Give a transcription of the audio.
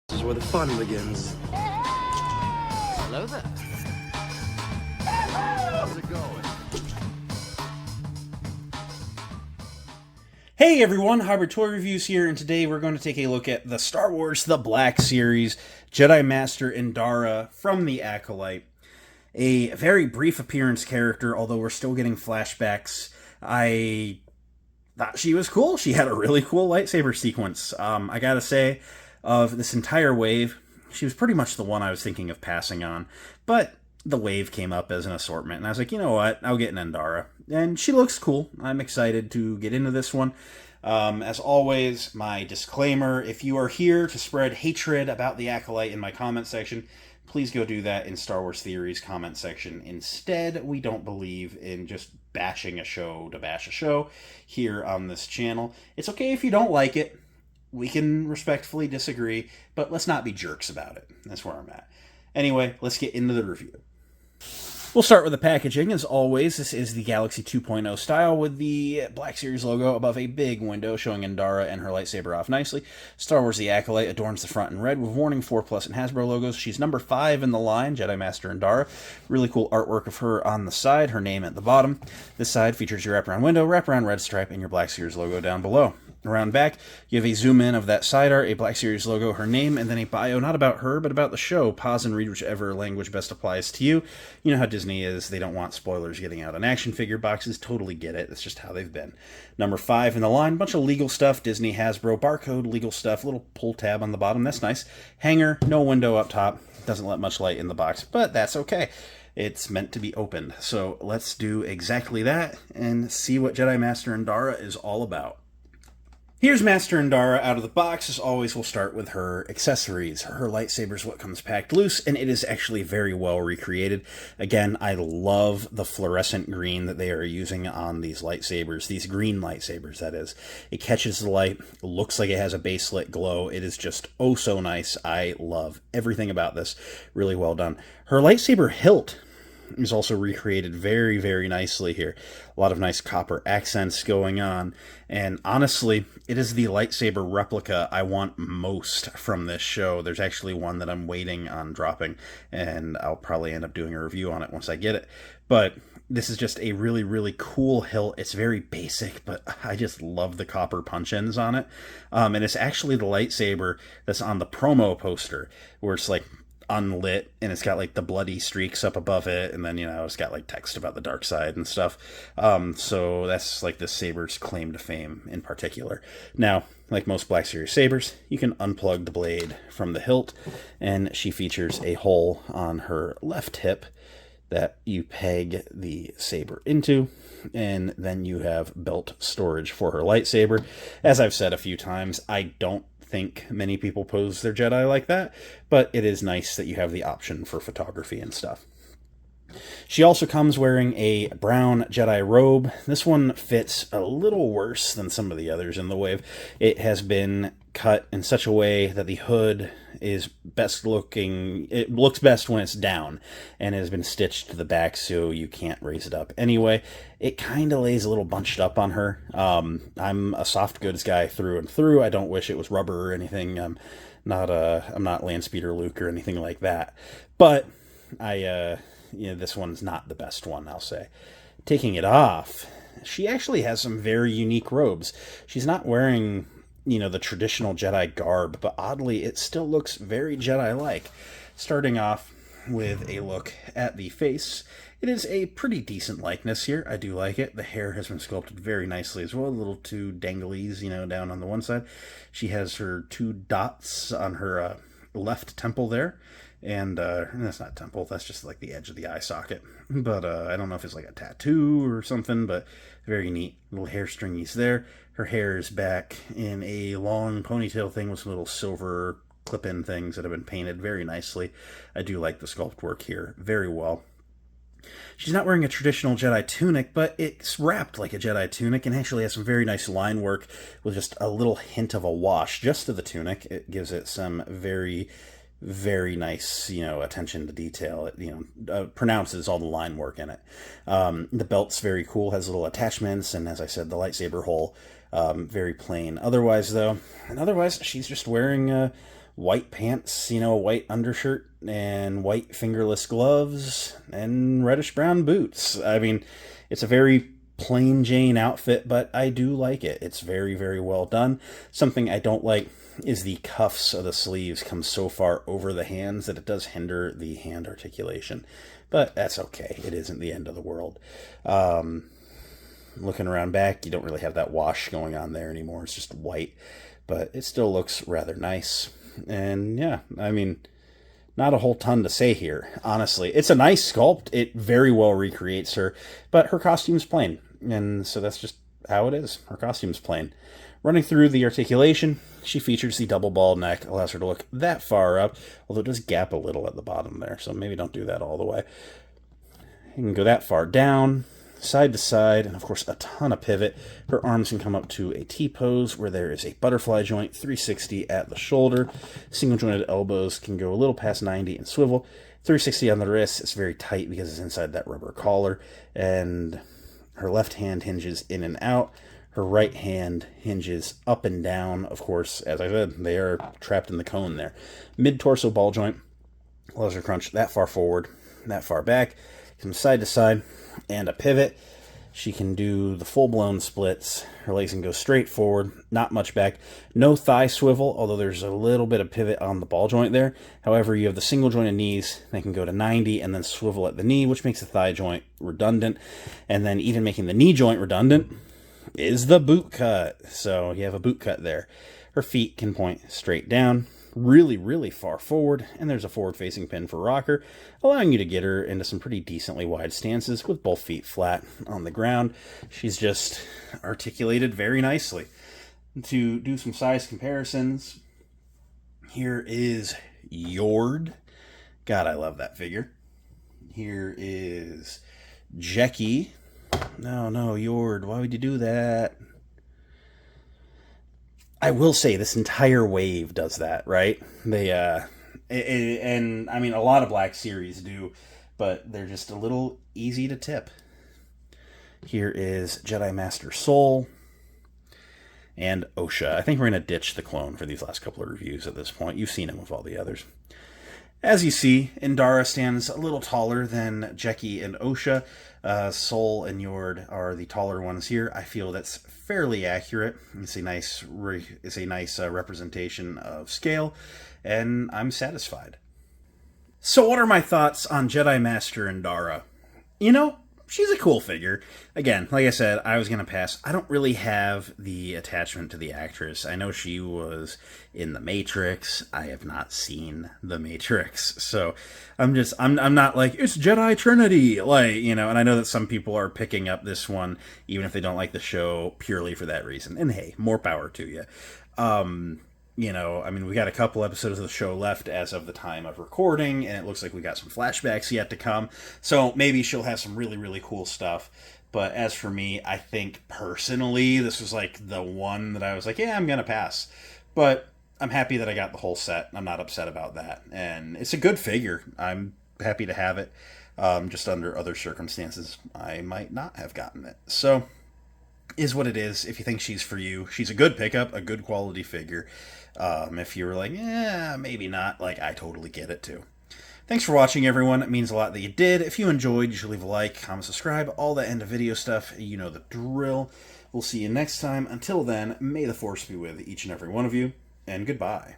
This is where the fun begins. Hello there. How's it going? Hey everyone, Hybrid Toy Reviews here, and today we're going to take a look at the Star Wars The Black Series, Jedi Master Indara from the Acolyte. A very brief appearance character, although we're still getting flashbacks. I thought she was cool. She had a really cool lightsaber sequence. I gotta say, of this entire wave, she was pretty much the one I was thinking of passing on, but the wave came up as an assortment, and I was like, you know what, I'll get an Indara. And she looks cool. I'm excited to get into this one. As always, my disclaimer, if you are here to spread hatred about the Acolyte in my comment section, please go do that in Star Wars Theories comment section. Instead, we don't believe in just bashing a show to bash a show here on this channel. It's okay if you don't like it. We can respectfully disagree, but let's not be jerks about it. That's where I'm at. Anyway, let's get into the review. We'll start with the packaging. As always, this is the Galaxy 2.0 style with the Black Series logo above a big window showing Indara and her lightsaber off nicely. Star Wars The Acolyte adorns the front in red with Warning 4+ and Hasbro logos. She's number 5 in the line, Jedi Master Indara. Really cool artwork of her on the side, her name at the bottom. This side features your wraparound window, wraparound red stripe, and your Black Series logo down below. Around back, you have a zoom in of that side art, a Black Series logo, her name, and then a bio not about her, but about the show. Pause and read whichever language best applies to you. You know how Disney is. They don't want spoilers getting out on action figure boxes. Totally get it. That's just how they've been. Number 5 in the line, bunch of legal stuff. Disney, Hasbro, barcode, legal stuff. Little pull tab on the bottom. That's nice. Hanger, no window up top. Doesn't let much light in the box, but that's okay. It's meant to be opened. So let's do exactly that and see what Jedi Master Indara is all about. Here's Master Indara out of the box. As always, we'll start with her accessories. Her lightsaber is what comes packed loose, and it is actually very well recreated. Again, I love the fluorescent green that they are using on these lightsabers. These green lightsabers, that is. It catches the light, looks like it has a baselit glow. It is just oh so nice. I love everything about this. Really well done. Her lightsaber hilt is also recreated very, very nicely here. A lot of nice copper accents going on. And honestly, it is the lightsaber replica I want most from this show. There's actually one that I'm waiting on dropping, and I'll probably end up doing a review on it once I get it. But this is just a really, really cool hilt. It's very basic, but I just love the copper punch ends on it. And it's actually the lightsaber that's on the promo poster, where it's like unlit and it's got like the bloody streaks up above it, and then it's got like text about the dark side and stuff. So that's like this saber's claim to fame in particular. Now, like most Black Series sabers, you can unplug the blade from the hilt, and she features a hole on her left hip that you peg the saber into, and then you have belt storage for her lightsaber. As I've said a few times, I don't think many people pose their Jedi like that, but it is nice that you have the option for photography and stuff. She also comes wearing a brown Jedi robe. This one fits a little worse than some of the others in the wave. It has been cut in such a way that the hood is best looking. It looks best when it's down, and it has been stitched to the back so you can't raise it up. Anyway, it kind of lays a little bunched up on her. I'm a soft goods guy through and through. I don't wish it was rubber or anything. I'm not Landspeeder Luke or anything like that. But this one's not the best one, I'll say. Taking it off, she actually has some very unique robes. She's not wearing the traditional Jedi garb, but oddly, it still looks very Jedi-like. Starting off with a look at the face, it is a pretty decent likeness here. I do like it. The hair has been sculpted very nicely as well. A little two danglies, down on the one side. She has her 2 dots on her left temple there. And that's not temple, that's just like the edge of the eye socket. But I don't know if it's like a tattoo or something, but very neat. Little hair stringies there. Her hair is back in a long ponytail thing with some little silver clip-in things that have been painted very nicely. I do like the sculpt work here very well. She's not wearing a traditional Jedi tunic, but it's wrapped like a Jedi tunic and actually has some very nice line work with just a little hint of a wash just to the tunic. It gives it some very, very nice, attention to detail. It, pronounces all the line work in it. The belt's very cool, has little attachments, and as I said, the lightsaber hole, very plain. Otherwise, she's just wearing white pants, you know, a white undershirt, and white fingerless gloves, and reddish-brown boots. I mean, it's a very plain Jane outfit, but I do like it. It's very, very well done. Something I don't like is the cuffs of the sleeves come so far over the hands that it does hinder the hand articulation. But that's okay. It isn't the end of the world. Looking around back, you don't really have that wash going on there anymore. It's just white, but it still looks rather nice. And yeah, I mean, not a whole ton to say here, honestly. It's a nice sculpt. It very well recreates her, but her costume's plain. And so that's just how it is. Her costume's plain. Running through the articulation, she features the double ball neck, allows her to look that far up, although it does gap a little at the bottom there, so maybe don't do that all the way. You can go that far down, side to side, and of course a ton of pivot. Her arms can come up to a T-pose where there is a butterfly joint, 360 at the shoulder. Single jointed elbows can go a little past 90 and swivel. 360 on the wrist. It's very tight because it's inside that rubber collar. And her left hand hinges in and out. Her right hand hinges up and down. Of course, as I said, they are trapped in the cone there. Mid-torso ball joint allows her to crunch that far forward, that far back, from side to side, and a pivot. She can do the full-blown splits. Her legs can go straight forward, not much back. No thigh swivel, although there's a little bit of pivot on the ball joint there. However, you have the single jointed knees. They can go to 90 and then swivel at the knee, which makes the thigh joint redundant. And then even making the knee joint redundant is the boot cut. So you have a boot cut there. Her feet can point straight down, really, really far forward, and there's a forward-facing pin for rocker, allowing you to get her into some pretty decently wide stances with both feet flat on the ground. She's just articulated very nicely. To do some size comparisons, here is Yord. God, I love that figure. Here is Jecki. No, Yord, why would you do that? I will say this entire wave does that, right? They, and I mean, a lot of Black Series do, but they're just a little easy to tip. Here is Jedi Master Soul and Osha. I think we're going to ditch the clone for these last couple of reviews at this point. You've seen him with all the others. As you see, Indara stands a little taller than Jecki and Osha. Soul and Yord are the taller ones here. I feel that's fairly accurate. It's a nice representation of scale, and I'm satisfied. So what are my thoughts on Jedi Master Indara? You know, she's a cool figure. Again, like I said, I was going to pass. I don't really have the attachment to the actress. I know she was in The Matrix. I have not seen The Matrix. So I'm not like, it's Jedi Trinity. Like, you know, and I know that some people are picking up this one, even if they don't like the show, purely for that reason. And hey, more power to you. You know, I mean, we got a couple episodes of the show left as of the time of recording, and it looks like we got some flashbacks yet to come. So maybe she'll have some really, really cool stuff. But as for me, I think personally, this was like the one that I was like, yeah, I'm going to pass. But I'm happy that I got the whole set. I'm not upset about that. And it's a good figure. I'm happy to have it. Just under other circumstances, I might not have gotten it. So is what it is. If you think she's for you, she's a good pickup, a good quality figure. If you were like, yeah, maybe not, like, I totally get it too. Thanks for watching, everyone. It means a lot that you did. If you enjoyed, you should leave a like, comment, subscribe, all that end of video stuff. You know the drill. We'll see you next time. Until then, may the Force be with each and every one of you, and goodbye.